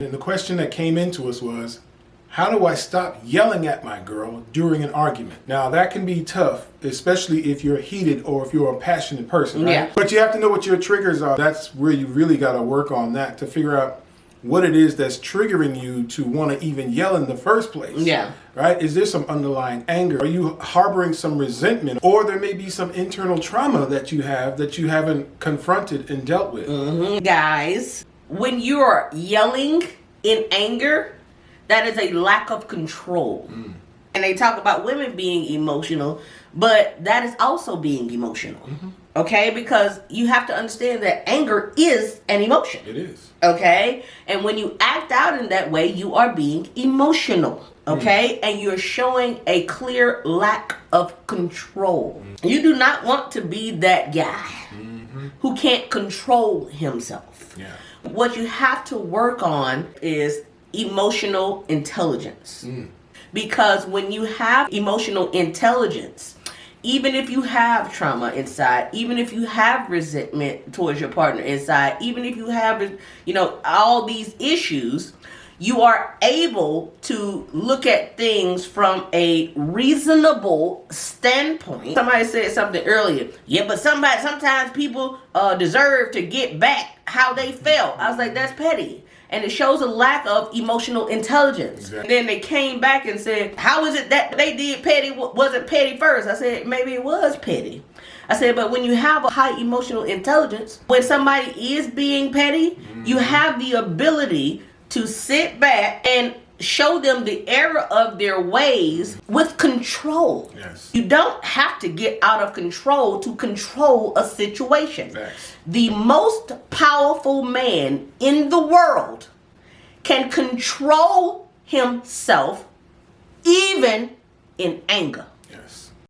And the question that came into us was, how do I stop yelling at my girl during an argument? Now, that can be tough, especially if you're heated or if you're a passionate person, right? Yeah. But you have to know what your triggers are. That's where you really got to work on that to figure out what it is that's triggering you to want to even yell in the first place. Yeah. Right? Is there some underlying anger? Are you harboring some resentment? Or there may be some internal trauma that you have that you haven't confronted and dealt with. Mm-hmm. Guys, when you're yelling in anger, that is a lack of control. And they talk about women being emotional, but that is also being emotional. Okay? Because you have to understand that anger is an emotion. It is. Okay? And when you act out in that way, you are being emotional. Okay? And you're showing a clear lack of control. You do not want to be that guy who can't control himself. Yeah. What you have to work on is emotional intelligence. Because when you have emotional intelligence, even if you have trauma inside, even if you have resentment towards your partner inside, even if you have, all these issues, you are able to look at things from a reasonable standpoint. Somebody said something earlier. Yeah, but sometimes people deserve to get back how they felt. I was like, that's petty. And it shows a lack of emotional intelligence. Exactly. And then they came back and said, how is it that they did petty, wasn't petty first? I said, maybe it was petty. I said, but when you have a high emotional intelligence, when somebody is being petty, you have the ability to sit back and show them the error of their ways with control. Yes. You don't have to get out of control to control a situation. Yes. The most powerful man in the world can control himself even in anger. Yes.